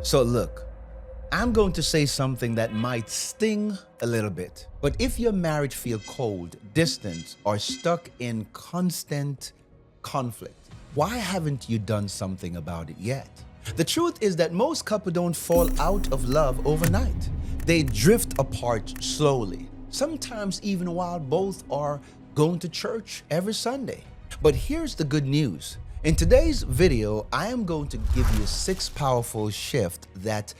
So look, I'm going to say something that might sting a little bit, but if your marriage feels cold, distant, or stuck in constant conflict, why haven't you done something about it yet? The truth is that most couples don't fall out of love overnight. They drift apart slowly, sometimes even while both are going to church every Sunday. But here's the good news. In today's video, I am going to give you 6 powerful shifts that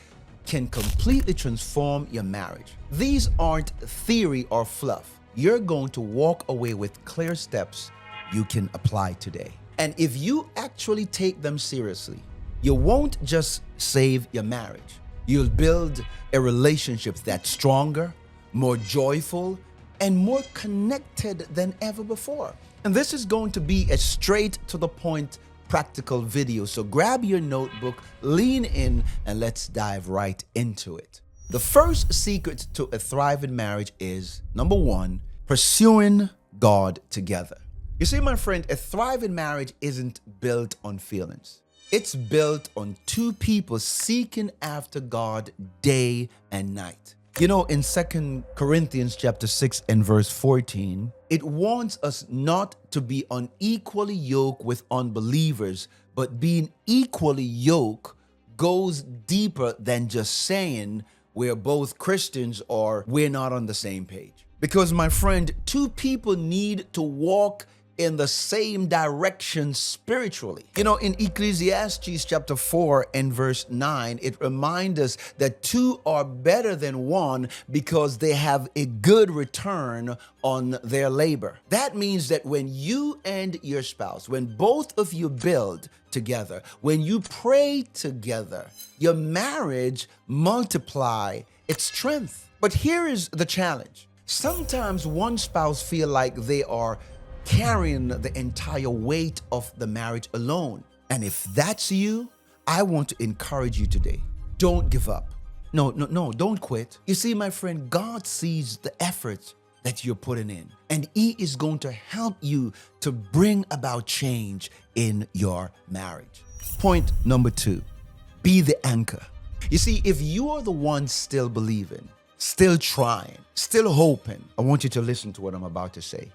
can completely transform your marriage. These aren't theory or fluff. You're going to walk away with clear steps you can apply today. And if you actually take them seriously, you won't just save your marriage. You'll build a relationship that's stronger, more joyful, and more connected than ever before. And this is going to be a straight to the point practical video. So grab your notebook, lean in, and let's dive right into it. The first secret to a thriving marriage is, number 1, pursuing God together. You see, my friend, a thriving marriage isn't built on feelings. It's built on 2 people seeking after God day and night. You know, in 2 Corinthians chapter 6 and verse 14, it warns us not to be unequally yoked with unbelievers, but being equally yoked goes deeper than just saying we're both Christians or we're not on the same page. Because, my friend, 2 people need to walk in the same direction spiritually. You know, in Ecclesiastes chapter 4 and verse 9, it reminds us that 2 are better than 1 because they have a good return on their labor. That means that when you and your spouse, when both of you build together, when you pray together, your marriage multiply its strength. But here is the challenge. Sometimes one spouse feel like they are carrying the entire weight of the marriage alone. And if that's you, I want to encourage you today. Don't give up. No, don't quit. You see, my friend, God sees the effort that you're putting in, and He is going to help you to bring about change in your marriage. Point number 2, be the anchor. You see, if you are the one still believing, still trying, still hoping, I want you to listen to what I'm about to say.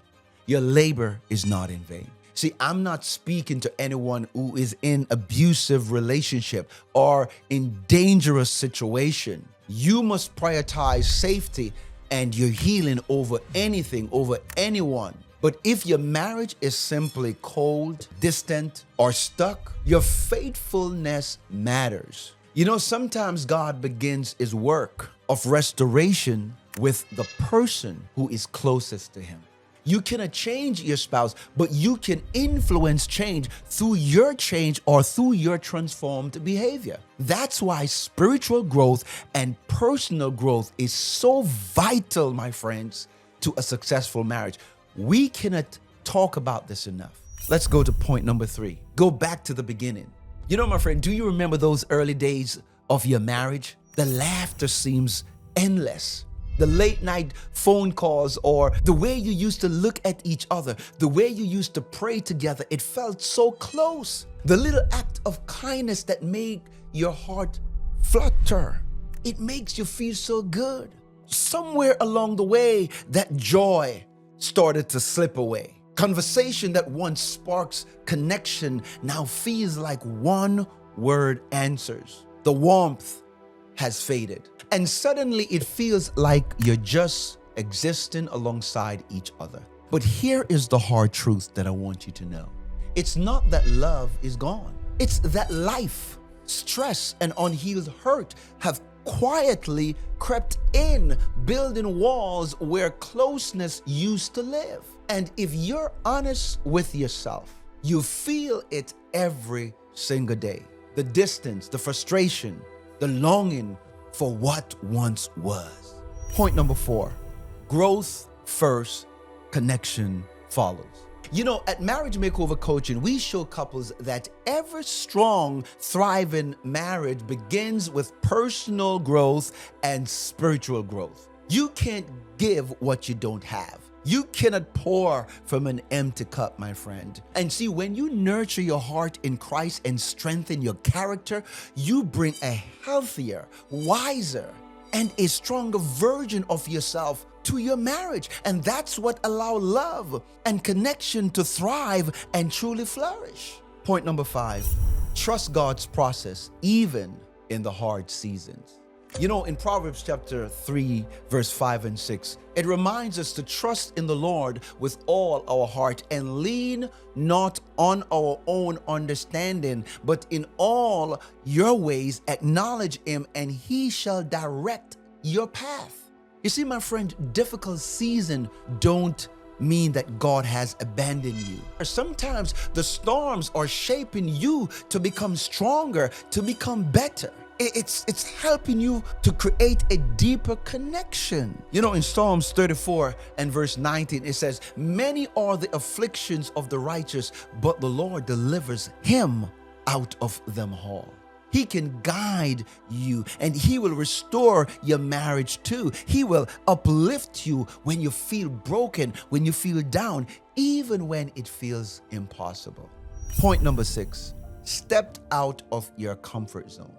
Your labor is not in vain. See, I'm not speaking to anyone who is in abusive relationship or in dangerous situation. You must prioritize safety and your healing over anything, over anyone. But if your marriage is simply cold, distant, or stuck, your faithfulness matters. You know, sometimes God begins His work of restoration with the person who is closest to Him. You cannot change your spouse, but you can influence change through your change or through your transformed behavior. That's why spiritual growth and personal growth is so vital, my friends, to a successful marriage. We cannot talk about this enough. Let's go to point number 3. Go back to the beginning. You know, my friend, do you remember those early days of your marriage? The laughter seems endless. The late night phone calls, or the way you used to look at each other, the way you used to pray together, it felt so close. The little act of kindness that made your heart flutter. It makes you feel so good. Somewhere along the way, that joy started to slip away. Conversation that once sparks connection now feels like one-word answers. The warmth has faded. And suddenly it feels like you're just existing alongside each other. But here is the hard truth that I want you to know. It's not that love is gone. It's that life, stress, and unhealed hurt have quietly crept in, building walls where closeness used to live. And if you're honest with yourself, you feel it every single day. The distance, the frustration, the longing for what once was. Point number 4, growth first, connection follows. You know, at Marriage Makeover Coaching, we show couples that every strong, thriving marriage begins with personal growth and spiritual growth. You can't give what you don't have. You cannot pour from an empty cup, my friend. And see, when you nurture your heart in Christ and strengthen your character, you bring a healthier, wiser, and a stronger version of yourself to your marriage. And that's what allows love and connection to thrive and truly flourish. Point number 5, trust God's process even in the hard seasons. You know, in Proverbs chapter 3, verse 5 and 6, it reminds us to trust in the Lord with all our heart and lean not on our own understanding, but in all your ways acknowledge him, and he shall direct your path. You see, my friend, difficult season don't mean that God has abandoned you. Or sometimes the storms are shaping you to become stronger, to become better. It's helping you to create a deeper connection. You know, in Psalms 34 and verse 19, it says, many are the afflictions of the righteous, but the Lord delivers him out of them all. He can guide you, and he will restore your marriage too. He will uplift you when you feel broken, when you feel down, even when it feels impossible. Point number 6, step out of your comfort zone.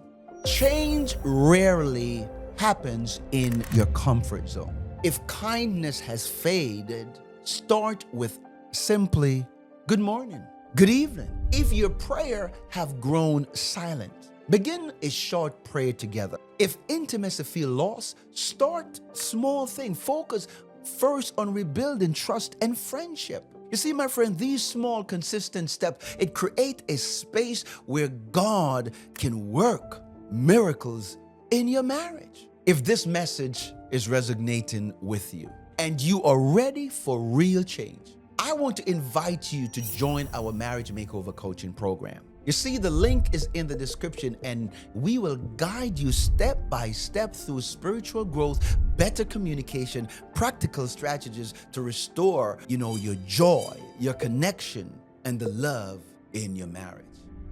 Change rarely happens in your comfort zone. If kindness has faded, start with simply good morning, good evening. If your prayer have grown silent, begin a short prayer together. If intimacy feel lost, start small thing. Focus first on rebuilding trust and friendship. You see, my friend, these small, consistent steps, it create a space where God can work miracles in your marriage. If this message is resonating with you and you are ready for real change, I want to invite you to join our Marriage Makeover Coaching Program. You see, the link is in the description, and we will guide you step by step through spiritual growth, better communication, practical strategies to restore, your joy, your connection, and the love in your marriage.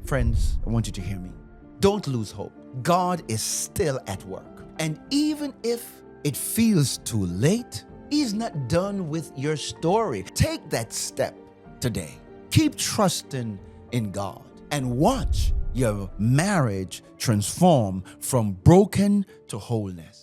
Friends, I want you to hear me. Don't lose hope. God is still at work. And even if it feels too late, he's not done with your story. Take that step today. Keep trusting in God and watch your marriage transform from broken to wholeness.